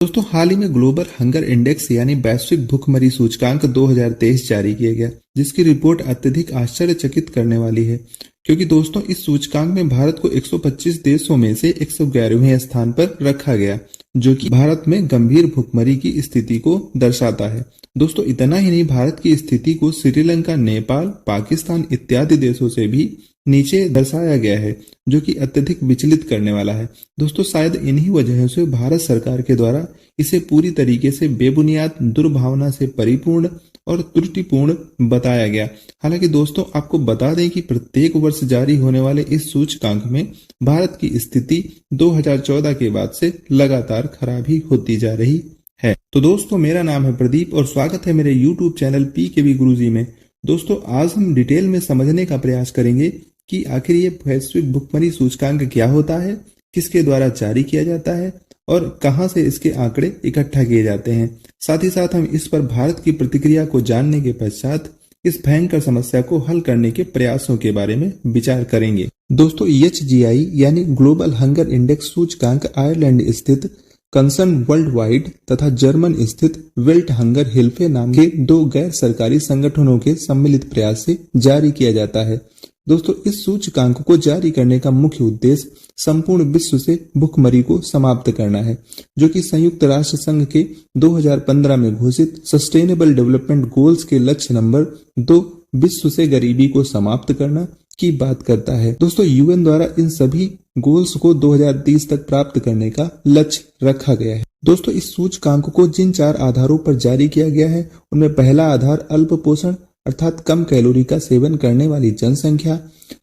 दोस्तों हाल ही में global hunger index यानी वैश्विक भूखमरी सूचकांक 2023 जारी किया गया, जिसकी रिपोर्ट अत्यधिक आश्चर्यचकित करने वाली है। क्योंकि दोस्तों इस सूचकांक में भारत को 125 देशों में से 111वें स्थान पर रखा गया, जो कि भारत में गंभीर भूखमरी की स्थिति को दर्शाता है। दोस्तों इतना ही नहीं, भारत की स्थिति को श्रीलंका, नेपाल, पाकिस्तान इत्यादि देशों से भी नीचे दर्शाया गया है, जो कि अत्यधिक विचलित करने वाला है। दोस्तों शायद इन्हीं वजहों से भारत सरकार के द्वारा इसे पूरी तरीके से बेबुनियाद, दुर्भावना से परिपूर्ण और त्रुटिपूर्ण बताया गया। हालांकि दोस्तों आपको बता दें कि प्रत्येक वर्ष जारी होने वाले इस सूचकांक में भारत की स्थिति 2014 के बाद से लगातार खराब ही होती जा रही है। तो दोस्तों मेरा नाम है प्रदीप और स्वागत है मेरे YouTube चैनल PKB गुरुजी में। दोस्तों आज हम डिटेल में समझने का प्रयास करेंगे कि आखिर ये वैश्विक भूखमरी सूचकांक क्या होता है, किसके द्वारा जारी किया जाता है और कहां से इसके आंकड़े इकट्ठा किए जाते हैं। साथ ही साथ हम इस पर भारत की प्रतिक्रिया को जानने के पश्चात इस भयंकर समस्या को हल करने के प्रयासों के बारे में विचार करेंगे। दोस्तों HGI यानी ग्लोबल हंगर इंडेक्स सूचकांक आयरलैंड स्थित कंसर्न वर्ल्ड वाइड तथा जर्मन स्थित वेल्ट हंगर हिल्फे नाम के दो गैर सरकारी संगठनों के सम्मिलित प्रयास से जारी किया जाता है। दोस्तों इस सूचकांक को जारी करने का मुख्य उद्देश्य संपूर्ण विश्व से भूखमरी को समाप्त करना है, जो कि संयुक्त राष्ट्र संघ के 2015 में घोषित सस्टेनेबल डेवलपमेंट गोल्स के लक्ष्य नंबर 2 विश्व से गरीबी को समाप्त करना की बात करता है। दोस्तों UN द्वारा इन सभी गोल्स को 2030 तक प्राप्त करने का लक्ष्य रखा गया है। दोस्तों इस सूचकांक को जिन 4 आधारों पर जारी किया गया है उनमें पहला आधार अल्प पोषण अर्थात कम कैलोरी का सेवन करने वाली जनसंख्या,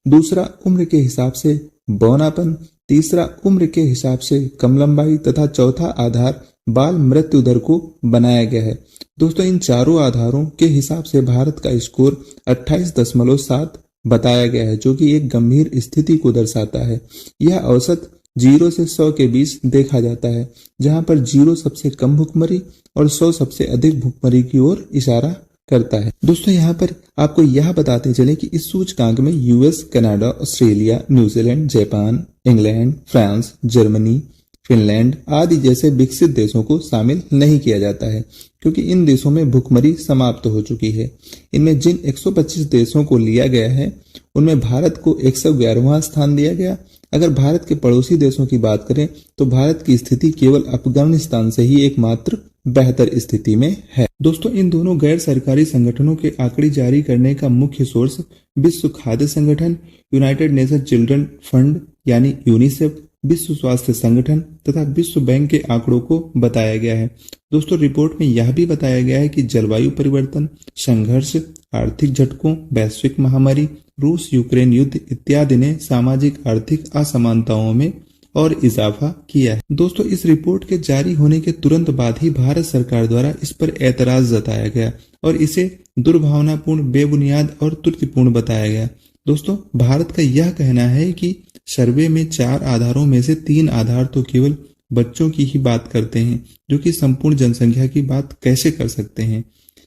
दूसरा उम्र के हिसाब से बौनापन, तीसरा उम्र के हिसाब से कम लंबाई तथा चौथा आधार बाल मृत्यु दर को बनाया गया है। दोस्तों इन चारों आधारों के हिसाब से भारत का स्कोर 28.7 बताया गया है, जो कि एक गंभीर स्थिति को दर्शाता है। यह औसत 0 से 100 के बीच देखा जाता है, जहां पर 0 सबसे कम भूखमरी और 100 सबसे अधिक भूखमरी की ओर इशारा करता है। दोस्तों यहाँ पर आपको यह बताते चले कि इस सूचकांक में US, Canada, Australia, New Zealand, Japan, England, France, Germany, Finland आदि जैसे विकसित देशों को शामिल नहीं किया जाता है, क्योंकि इन देशों में भूखमरी समाप्त हो चुकी है। इनमें जिन 125 देशों को लिया गया है उनमें भारत को 111वां स्थान दिया गया। अगर भारत के पड़ोसी देशों की बात करें तो भारत की स्थिति केवल अफगानिस्तान से ही एकमात्र बेहतर स्थिति में है। दोस्तों इन दोनों गैर सरकारी संगठनों के आंकड़े जारी करने का मुख्य सोर्स विश्व खाद्य संगठन, यूनाइटेड नेशन चिल्ड्रन फंड यानी यूनिसेफ, विश्व स्वास्थ्य संगठन तथा विश्व बैंक के आंकड़ों को बताया गया है। दोस्तों रिपोर्ट में यह भी बताया गया है कि जलवायु परिवर्तन, संघर्ष, आर्थिक झटकों, वैश्विक महामारी, रूस यूक्रेन युद्ध इत्यादि ने सामाजिक आर्थिक असमानताओं में और इजाफा किया है। दोस्तों इस रिपोर्ट के जारी होने के तुरंत बाद ही भारत सरकार द्वारा इस पर ऐतराज जताया गया और इसे दुर्भावनापूर्ण, बेबुनियाद और त्रुटिपूर्ण बताया गया। दोस्तों भारत का यह कहना है कि सर्वे में 4 आधारों में से 3 आधार तो केवल बच्चों की ही बात करते हैं, जो कि संपूर्ण जनसंख्या की बात कैसे कर सकते हैं।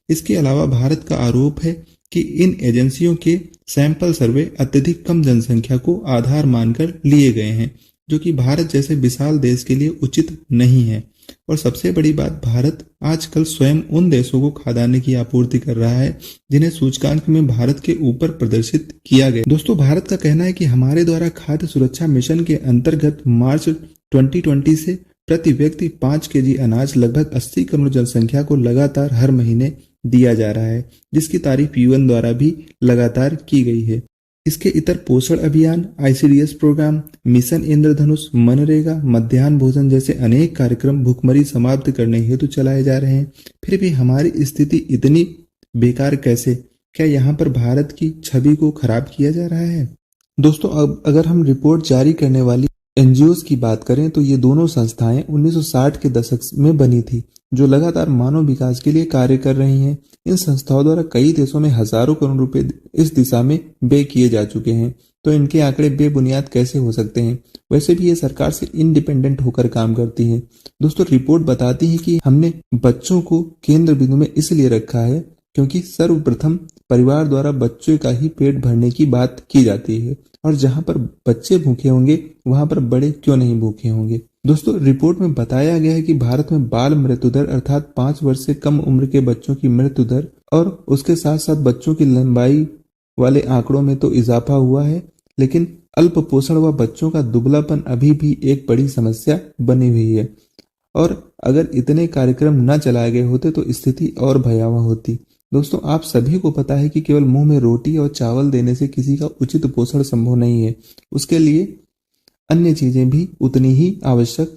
इसके अलावा भारत का आरोप है कि इन एजेंसियों के सैंपल सर्वे अत्यधिक कम जनसंख्या को आधार मानकर लिए गए हैं, जो कि भारत जैसे विशाल देश के लिए उचित नहीं है। और सबसे बड़ी बात, भारत आजकल स्वयं उन देशों को खाद्यान्न की आपूर्ति कर रहा है जिन्हें सूचकांक में भारत के ऊपर प्रदर्शित किया गया। दोस्तों भारत का कहना है कि हमारे द्वारा खाद्य सुरक्षा मिशन के अंतर्गत मार्च 2020 से प्रति व्यक्ति 5 kg अनाज लगभग 80 करोड़ जनसंख्या को लगातार हर महीने दिया जा रहा है, जिसकी तारीफ UN द्वारा भी लगातार की गई है। इसके इतर पोषण अभियान, ICDS प्रोग्राम, मिशन इंद्रधनुष, मनरेगा, मध्याह्न भोजन जैसे अनेक कार्यक्रम भूखमरी समाप्त करने हेतु चलाए जा रहे हैं। फिर भी हमारी स्थिति इतनी बेकार कैसे? क्या यहाँ पर भारत की छवि को खराब किया जा रहा है? दोस्तों अब अगर हम रिपोर्ट जारी करने वाली NGOs की बात करें तो ये दोनों संस्थाएं 1960 के दशक में बनी थी, जो लगातार मानव विकास के लिए कार्य कर रही हैं। इन संस्थाओं द्वारा कई देशों में हजारों करोड़ रुपए इस दिशा में व्यय किए जा चुके हैं, तो इनके आंकड़े बेबुनियाद कैसे हो सकते हैं? वैसे भी ये सरकार से इंडिपेंडेंट होकर काम करती है। दोस्तों रिपोर्ट बताती है कि हमने बच्चों को केंद्र बिंदु में इसलिए रखा है क्योंकि सर्वप्रथम परिवार द्वारा बच्चे का ही पेट भरने की बात की जाती है, और जहां पर बच्चे भूखे होंगे वहां पर बड़े क्यों नहीं भूखे होंगे। दोस्तों रिपोर्ट में बताया गया है कि भारत में बाल मृत्यु दर अर्थात 5 वर्ष से कम उम्र के बच्चों की मृत्यु दर और उसके साथ साथ बच्चों की लंबाई वाले आंकड़ों में तो इजाफा हुआ है, लेकिन अल्प पोषण व बच्चों का दुबलापन अभी भी एक बड़ी समस्या बनी हुई है। और अगर इतने कार्यक्रम न चलाए गए होते तो स्थिति और भयावह होती। दोस्तों आप सभी को पता है कि केवल मुंह में रोटी और चावल देने से किसी का उचित पोषण संभव नहीं है, उसके लिए अन्य चीजें भी उतनी ही आवश्यक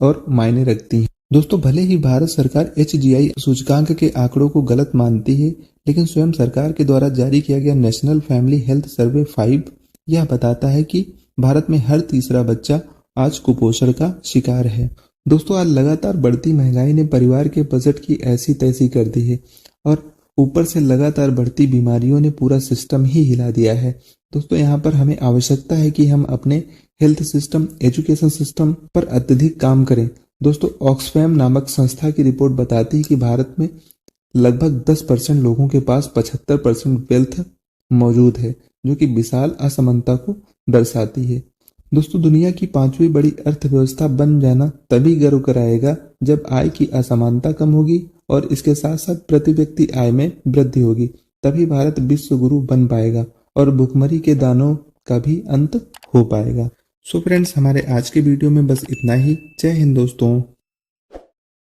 और मायने रखती हैं। दोस्तों भले ही भारत सरकार HGI सूचकांक के आंकड़ों को गलत मानती है, लेकिन स्वयं सरकार के द्वारा जारी किया गया नेशनल फैमिली हेल्थ सर्वे 5 यह बताता है कि भारत में हर तीसरा बच्चा आज कुपोषण का शिकार है। दोस्तों आज लगातार बढ़ती महंगाई ने परिवार के बजट की ऐसी तैसी कर दी है और ऊपर से लगातार बढ़ती बीमारियों ने पूरा सिस्टम ही हिला दिया है। दोस्तों यहाँ पर हमें आवश्यकता है कि हम अपने हेल्थ सिस्टम, एजुकेशन सिस्टम पर अत्यधिक काम करें। दोस्तों ऑक्सफैम नामक संस्था की रिपोर्ट बताती है कि भारत में लगभग 10% लोगों के पास 75% वेल्थ मौजूद है, जो कि विशाल असमानता को दर्शाती है। दोस्तों दुनिया की 5वीं बड़ी अर्थव्यवस्था बन जाना तभी गर्व कराएगा जब आय की असमानता कम होगी और इसके साथ साथ प्रति व्यक्ति आय में वृद्धि होगी। तभी भारत विश्व गुरु बन पाएगा और भुखमरी के दानों का भी अंत हो पाएगा। सो फ्रेंड्स हमारे आज के वीडियो में बस इतना ही। जय हिंद दोस्तों।